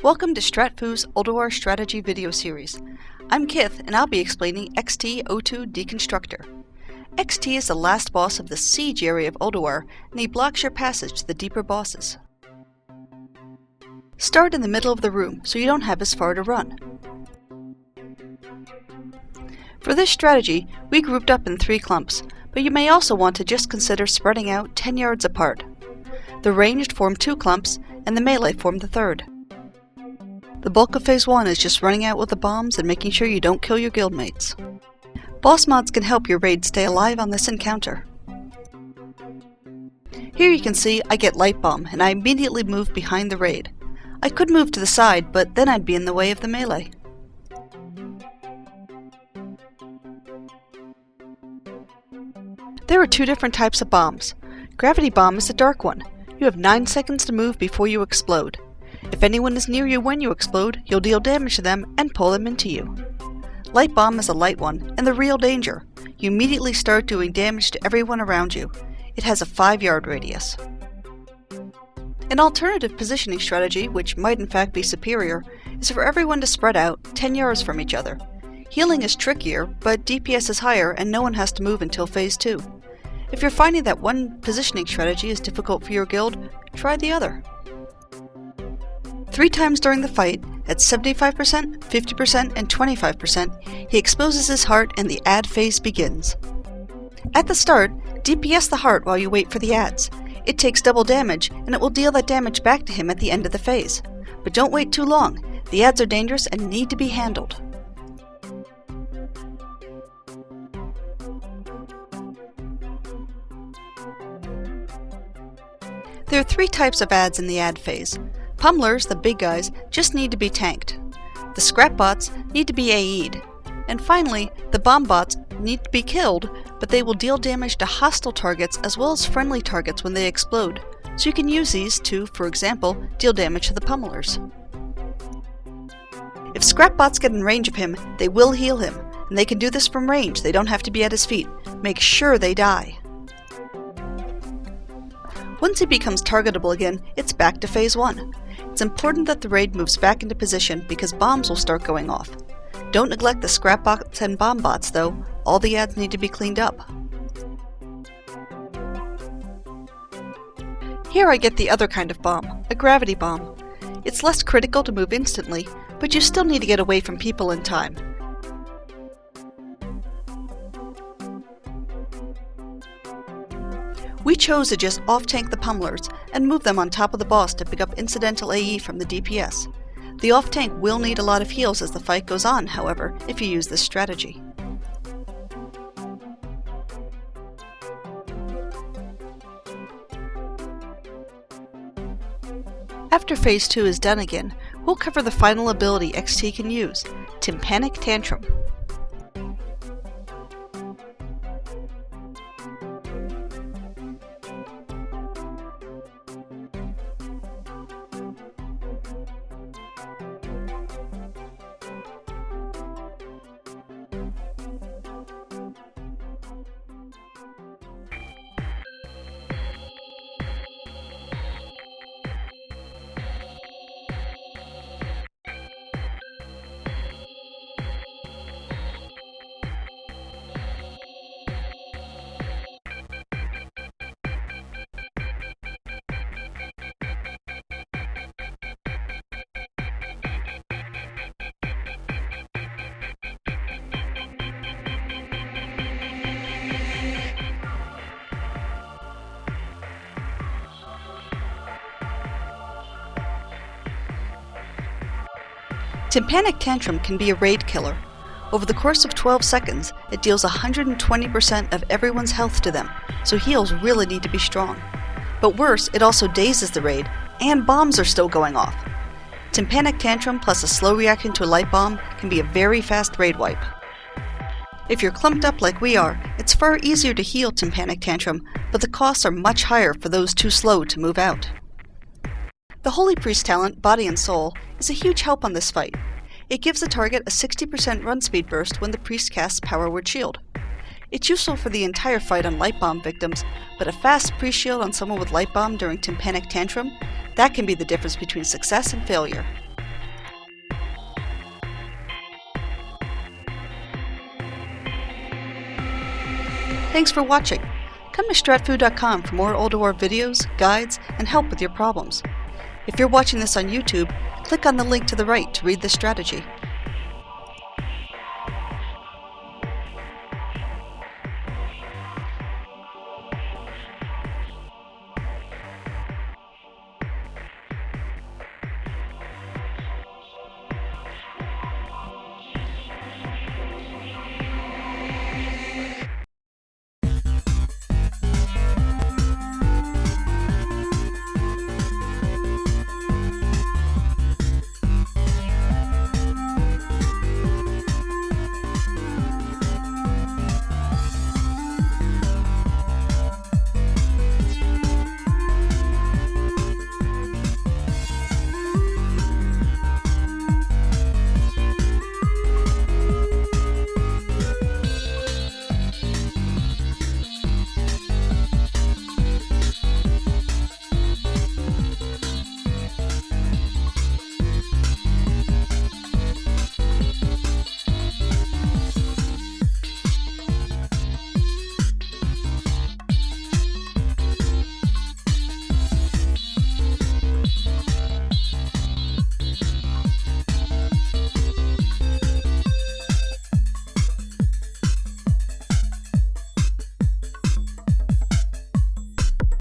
Welcome to StratFu's Ulduar Strategy video series. I'm Kith, and I'll be explaining XT-002 Deconstructor. XT is the last boss of the siege area of Ulduar, and he blocks your passage to the deeper bosses. Start in the middle of the room, so you don't have as far to run. For this strategy, we grouped up in 3 clumps, but you may also want to just consider spreading out 10 yards apart. The ranged form 2 clumps, and the melee form the 3rd. The bulk of Phase 1 is just running out with the bombs and making sure you don't kill your guildmates. Boss mods can help your raid stay alive on this encounter. Here you can see I get light bomb, and I immediately move behind the raid. I could move to the side, but then I'd be in the way of the melee. There are 2 different types of bombs. Gravity bomb is the dark one. You have 9 seconds to move before you explode. If anyone is near you when you explode, you'll deal damage to them and pull them into you. Light bomb is a light one, and the real danger. You immediately start doing damage to everyone around you. It has a 5-yard radius. An alternative positioning strategy, which might in fact be superior, is for everyone to spread out 10 yards from each other. Healing is trickier, but DPS is higher and no one has to move until Phase 2. If you're finding that one positioning strategy is difficult for your guild, try the other. 3 times during the fight, at 75%, 50%, and 25%, he exposes his heart and the ad phase begins. At the start, DPS the heart while you wait for the ads. It takes double damage, and it will deal that damage back to him at the end of the phase. But don't wait too long. The ads are dangerous and need to be handled. There are 3 types of ads in the ad phase. Pummelers, the big guys, just need to be tanked. The scrap bots need to be AE'd. And finally, the bomb bots need to be killed, but they will deal damage to hostile targets as well as friendly targets when they explode, so you can use these to, for example, deal damage to the pummelers. If scrap bots get in range of him, they will heal him, and they can do this from range. They don't have to be at his feet. Make sure they die. Once he becomes targetable again, it's back to Phase 1. It's important that the raid moves back into position because bombs will start going off. Don't neglect the scrap bots and bomb bots though, all the ads need to be cleaned up. Here I get the other kind of bomb, a gravity bomb. It's less critical to move instantly, but you still need to get away from people in time. We chose to just off-tank the pummelers and move them on top of the boss to pick up incidental AE from the DPS. The off-tank will need a lot of heals as the fight goes on, however, if you use this strategy. After Phase 2 is done again, we'll cover the final ability XT can use, Tympanic Tantrum. Tympanic Tantrum can be a raid killer. Over the course of 12 seconds, it deals 120% of everyone's health to them, so heals really need to be strong. But worse, it also dazes the raid, and bombs are still going off. Tympanic Tantrum plus a slow reaction to a light bomb can be a very fast raid wipe. If you're clumped up like we are, it's far easier to heal Tympanic Tantrum, but the costs are much higher for those too slow to move out. The Holy Priest talent, Body and Soul, is a huge help on this fight. It gives the target a 60% run speed burst when the priest casts Power Word Shield. It's useful for the entire fight on light bomb victims, but a fast priest shield on someone with light bomb during Tympanic Tantrum, that can be the difference between success and failure. Thanks for watching. Come to StratFu.com for more Old War videos, guides, and help with your problems. If you're watching this on YouTube, click on the link to the right to read this strategy.